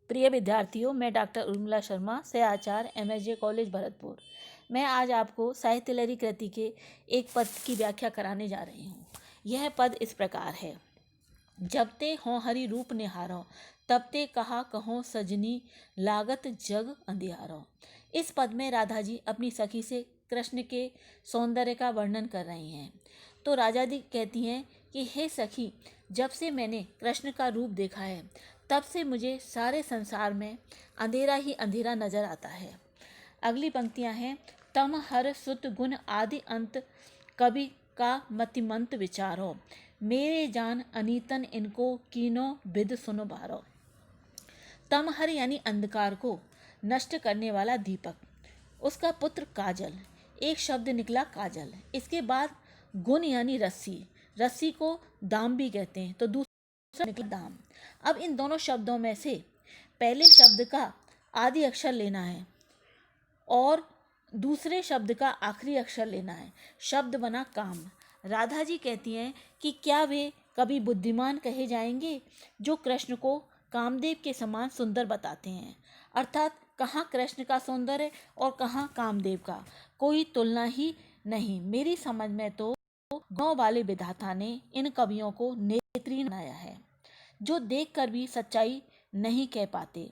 प्रिय विद्यार्थियों, मैं डॉक्टर उर्मिला शर्मा, सह MSJ कॉलेज भरतपुर। मैं आज आपको साहित्य लहरी कृति के एक पद की व्याख्या कराने जा रही हूँ। यह पद इस प्रकार है। जब ते हों हरि रूप निहारो, तब ते कहा कहो सजनी, लागत जग अंधियारो। इस पद में राधा जी अपनी सखी से कृष्ण के सौंदर्य का वर्णन कर रही हैं। तो राजा जी कहती हैं कि हे सखी, जब से मैंने कृष्ण का रूप देखा है, तब से मुझे सारे संसार में अंधेरा ही अंधेरा नजर आता है। अगली पंक्तियां हैं। तम हर सुत गुण आदि अंत, कवि का मतिमंत विचारो, मेरे जान अनीतन इनको कीनो बिद सुनो बारो। तम हर यानी अंधकार को नष्ट करने वाला दीपक, उसका पुत्र काजल, एक शब्द निकला काजल। इसके बाद गुण यानी रस्सी, रस्सी को दाम भी कहते हैं, तो दूसरा निकला दाम। अब इन दोनों शब्दों में से पहले शब्द का आदि अक्षर लेना है और दूसरे शब्द का आखिरी अक्षर लेना है। शब्द बना काम। राधा जी कहती हैं कि क्या वे कभी बुद्धिमान कहे जाएंगे जो कृष्ण को कामदेव के समान सुंदर बताते हैं। अर्थात कहाँ कृष्ण का सौंदर्य और कहाँ कामदेव का, कोई तुलना ही नहीं। मेरी समझ में तो गुणों वाले विधाता ने इन कवियों को नेत्रहीन बनाया है, जो देखकर भी सच्चाई नहीं कह पाते।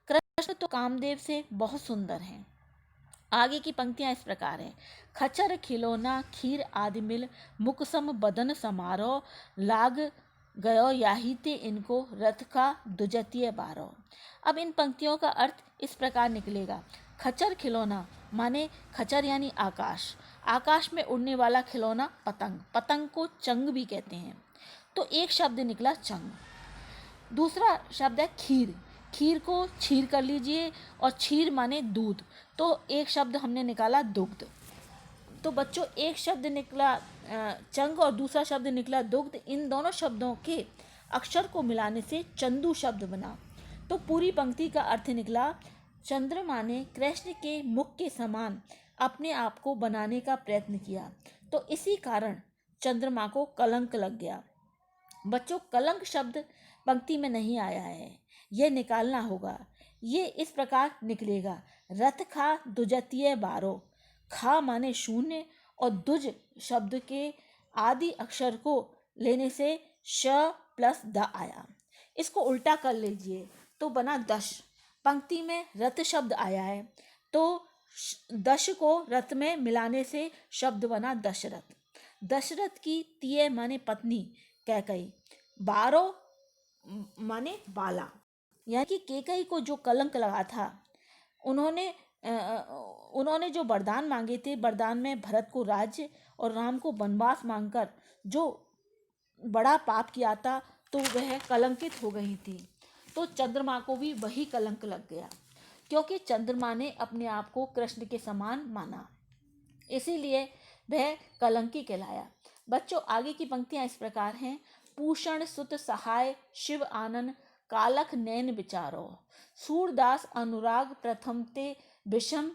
कृष्ण तो कामदेव से बहुत सुंदर हैं। आगे की पंक्तियां इस प्रकार हैं। खचर खिलौना खीर आदि मिल, मुकसम बदन समारो, लाग गयो याहिते इनको रथ का दुजतीय बारो। अब इन पंक्तियों का अर्थ इस प्रकार निकलेगा। खचर खिलौना माने खचर यानी आकाश, आकाश में उड़ने वाला खिलौना पतंग, पतंग को चंग भी कहते हैं, तो एक शब्द निकला चंग। दूसरा शब्द है खीर, खीर को छीर कर लीजिए और छीर माने दूध, तो एक शब्द हमने निकाला दुग्ध। तो बच्चों एक शब्द निकला चंग और दूसरा शब्द निकला दुग्ध। इन दोनों शब्दों के अक्षर को मिलाने से चंदू शब्द बना। तो पूरी पंक्ति का अर्थ निकला, चंद्रमा ने कृष्ण के मुख के समान अपने आप को बनाने का प्रयत्न किया, तो इसी कारण चंद्रमा को कलंक लग गया। बच्चों कलंक शब्द पंक्ति में नहीं आया है, यह निकालना होगा। ये इस प्रकार निकलेगा। रथ खा दुजतीय बारो, खा माने शून्य और दुज शब्द के आदि अक्षर को लेने से श प्लस द आया। इसको उल्टा कर लीजिए तो बना दश। पंक्ति में रथ शब्द आया है, तो दश को रथ में मिलाने से शब्द बना दशरथ। दशरथ की तीय माने पत्नी कैकई, बारो माने बाला, यानी कि कैकई को जो कलंक लगा था, उन्होंने जो वरदान मांगे थे, वरदान में भरत को राज्य और राम को वनवास मांगकर जो बड़ा पाप किया था, तो वह कलंकित हो गई थी। तो चंद्रमा को भी वही कलंक लग गया, क्योंकि चंद्रमा ने अपने आप को कृष्ण के समान माना, इसीलिए वह कलंकी कहलाया। बच्चों आगे की पंक्तियां इस प्रकार हैं। पूषण सुत सहाय शिव आनन, कालख नैन विचारो, सूरदास अनुराग प्रथम ते विषम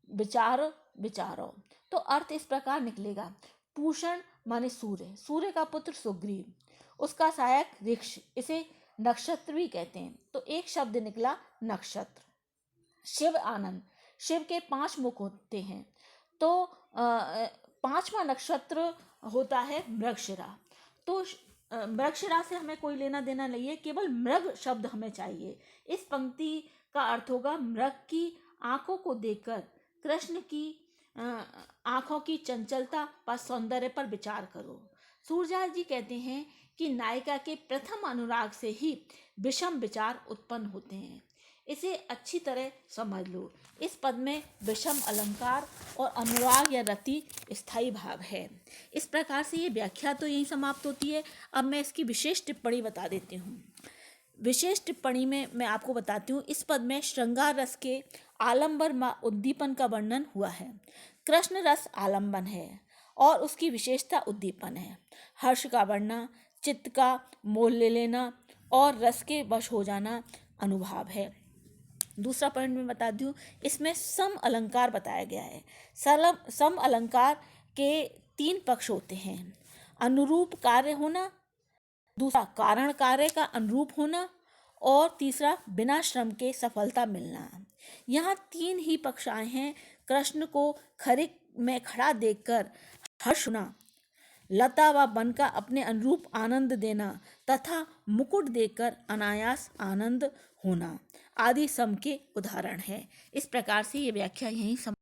विचारो। तो अर्थ इस प्रकार निकलेगा। पूषण माने सूर्य, सूर्य का पुत्र सुग्रीव, उसका सहायक ऋक्ष, इसे नक्षत्र भी कहते हैं, तो एक शब्द निकला नक्षत्र। शिव आनंद, शिव के 5 मुख होते हैं, तो 5वां नक्षत्र होता है मृगशिरा। तो मृगशिरा से हमें कोई लेना देना नहीं है, केवल मृग शब्द हमें चाहिए। इस पंक्ति का अर्थ होगा, मृग की आंखों को देखकर कृष्ण की आंखों की चंचलता पर सौंदर्य पर विचार करो। सूरदास जी कहते हैं कि नायिका के प्रथम अनुराग से ही विषम विचार उत्पन्न होते हैं। इसे अच्छी तरह समझ लो। इस पद में विषम अलंकार और अनुराग या रति स्थायी भाव है। इस प्रकार से ये व्याख्या तो यही समाप्त होती है। अब मैं इसकी विशेष टिप्पणी बता देती हूँ। विशेष टिप्पणी में मैं आपको बताती हूँ, इस पद में श्रृंगार रस के आलंबन उद्दीपन का वर्णन हुआ है। कृष्ण रस आलंबन है और उसकी विशेषता उद्दीपन है। हर्ष का बढ़ना, चित्त का मोल ले लेना और रस के वश हो जाना अनुभाव है। दूसरा पॉइंट मैं बता दूं, इसमें सम अलंकार बताया गया है। सम अलंकार के 3 पक्ष होते हैं। अनुरूप कार्य होना, दूसरा कारण कार्य का अनुरूप होना और तीसरा बिना श्रम के सफलता मिलना। यहाँ 3 ही पक्ष आए हैं। कृष्ण को खरिक में खड़ा देखकर हर्ष होना, लता व वन का अपने अनुरूप आनंद देना तथा मुकुट देखकर अनायास आनंद होना आदि सम के उदाहरण है। इस प्रकार से ये व्याख्या यहीं